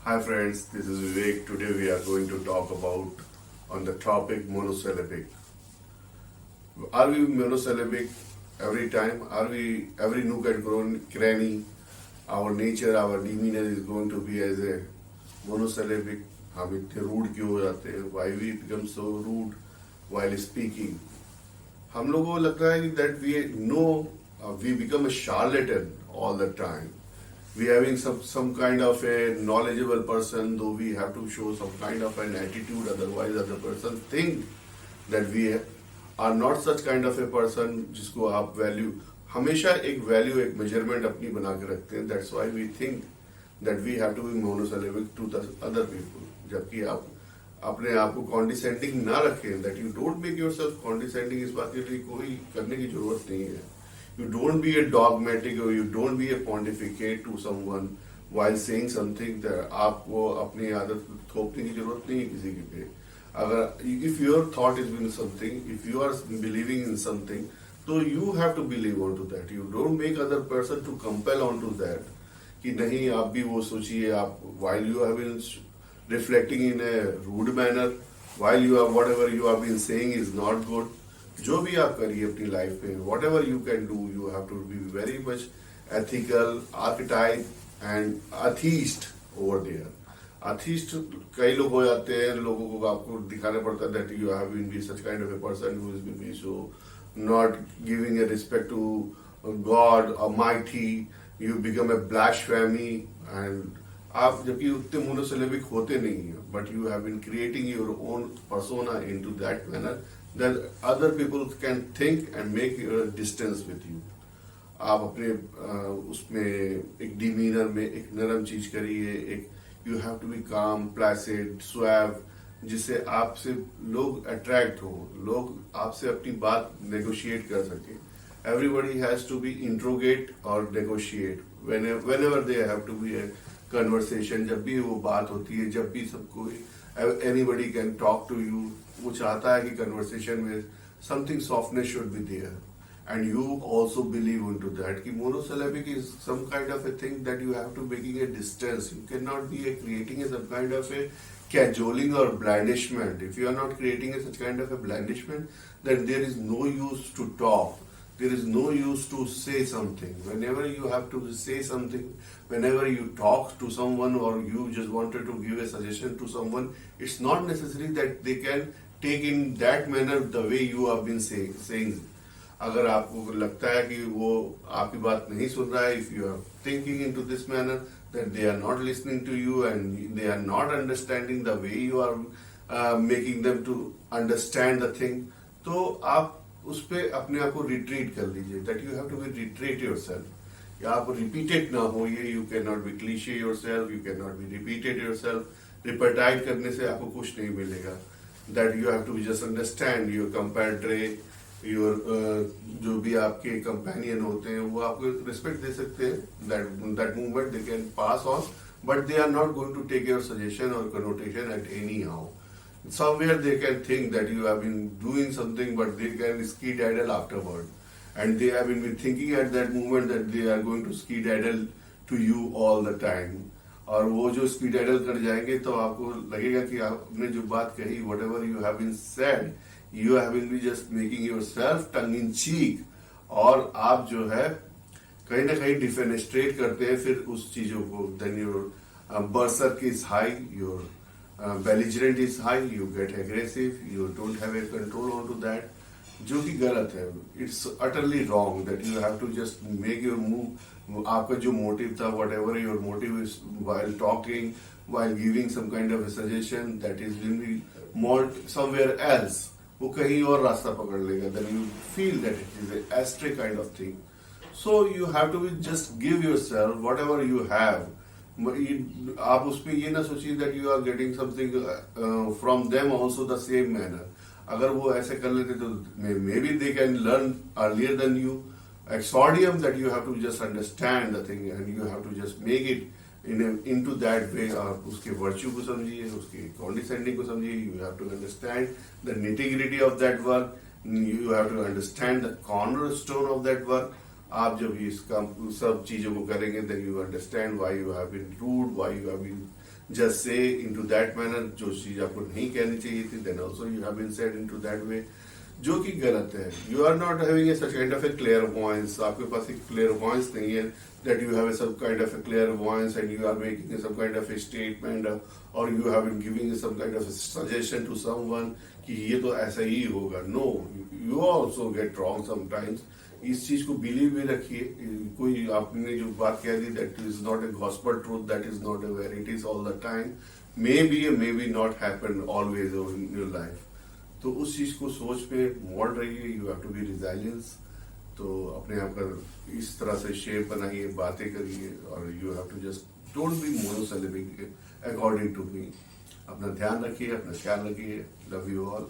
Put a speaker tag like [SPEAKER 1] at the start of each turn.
[SPEAKER 1] Hi friends, this is Vivek. Today we are going to talk about on the topic monosyllabic. Are we monosyllabic every time? Are we every nook and cranny? Our nature, our demeanor is going to be as a monosyllabic. हम इतने rude क्यों हो जाते हैं? Why we become so rude while speaking? हम लोगों को लगता है कि that we know we become a charlatan all the time. We having some kind of a knowledgeable person, though we have to show some kind of an attitude, otherwise other person think that we are not such kind of a person जिसको आप value हमेशा एक value एक measurement अपनी बना के रखते हैं. That's why we think that we have to be monosyllabic to the other people. जबकि आप अपने आप को कॉन्डिसेंडिंग ना रखें, that you don't make yourself condescending. इस बात के लिए कोई करने की जरूरत नहीं है. You don't be a dogmatic or you don't be a pontificate to someone while saying something that आपको अपनी आदत थोपने की जरूरत नहीं है किसी के पे. अगर if your thought is in something, if you are believing in something, so you have to believe onto that. You don't make other person to compel onto that. कि नहीं आप भी वो सोचिए. आप while you have been reflecting in a rude manner, while you are whatever you have been saying is not good. जो भी आप करिए अपनी लाइफ में, whatever you can do, you have to be very much ethical, archetype and atheist over there. Atheist कई लोग हो जाते हैं. लोगों को आपको दिखाना पड़ता है that you have been be such kind of a person who is been be so not giving a respect to God almighty. You become a blasphemy and आप जबकि उतने मोनोसिलेबिक होते नहीं है, but you have been creating your own persona into that manner that other people can think and make a distance with you. आप अपने उसमें एक डिमीनर में एक नरम चीज करिए. एक यू हैव टू बी काम, प्लेसिड, सुएव, जिससे आपसे लोग अट्रैक्ट हो, लोग आपसे अपनी बात नेगोशिएट कर सके. Everybody has to be interrogate और negotiate whenever they have to be a conversation. जब भी वो बात होती है, जब भी सबको anybody can talk to you, वो चाहता है कि कन्वर्सेशन में something softness should be there and you also believe into that कि monosyllabic is some kind of a thing that you have to making a distance. You can not be a creating a some kind of a cajoling or blandishment. If you are not creating a such kind of a blandishment, then there is no use to talk. There is no use to say something. Whenever you have to say something, whenever you talk to someone or you just wanted to give a suggestion to someone, it's not necessary that they can take in that manner the way you have been saying. अगर आपको लगता है कि वो आपकी बात नहीं सुन रहा है, if you are thinking into this manner, that they are not listening to you and they are not understanding the way you are making them to understand the thing, तो आप उस पर अपने आप को रिट्रीट कर लीजिए. That you have to be retreat yourself. आप रिपीटेड ना हो. ये you can not be cliche yourself, you can not be repeated yourself. रिपीटाइट करने से आपको कुछ नहीं मिलेगा. That you have to be just understand your comparator, your जो भी आपके कंपेनियन होते हैं वो आपको रिस्पेक्ट दे सकते हैं. That movement they can pass on, but they are not going to take your suggestion or connotation at anyhow. Somewhere they can think that you have been doing something, but they can skedaddle afterward, and they have been thinking at that moment that they are going to skedaddle to you all the time. और वो जो skedaddle कर जाएंगे तो आपको लगेगा कि आपने जो बात कही, whatever you have been said, you have been just making yourself tongue in cheek, और आप जो है कहीं ना कहीं डिफेनेस्ट्रेट करते हैं फिर उस चीजों को. Then your berserk is high, your belligerent is high, you get aggressive, you don't have a control onto that, जो कि गलत है. It's utterly wrong that you have to just make your move. आपका जो मोटिव था, whatever your motive is while talking, while giving some kind of a suggestion, that is will be more somewhere else. वो कहीं और रास्ता पकड़ लेगा. Then you feel that it is a astray kind of thing. So you have to just give yourself whatever you have. आप उसमें ये ना सोचिए that you are getting something from them also the same manner. अगर वो ऐसे कर लेते तो maybe they can learn earlier than you. Exordium that you have to just understand the thing and you have to just make it into that way. आप उसके virtue को समझिए, उसकी कॉन्डिसेंडिंग को समझिए. You have to understand the nitty gritty of that work. You have to understand the corner stone of that work. आप जब इस काम सब चीजों को करेंगे then you understand why you have been rude, why you have been just say into that manner, जो चीज आपको नहीं कहनी चाहिए थी, then also you have been said into that way, जो कि गलत है। You are not having such kind of a clairvoyance, आपके पास एक क्लेयरवॉयंस नहीं है that you have some kind of a clairvoyance and you are making some kind of a statement or you have been giving some kind of a suggestion to someone कि ये तो ऐसा ही होगा। No, you also get wrong sometimes। इस चीज को believe भी रखिए, कोई आपने जो बात कह दी that is not a gospel truth, that is not a verities all the time, maybe not happen always in your life। तो उस चीज को सोच पे मोड़ रहिए, you have to be resilience। तो अपने आप का इस तरह से शेप बनाइए, बातें करिए, और you have to just don't be monosyllabic according to me. अपना ध्यान रखिए, अपना ख्याल रखिए। Love you all.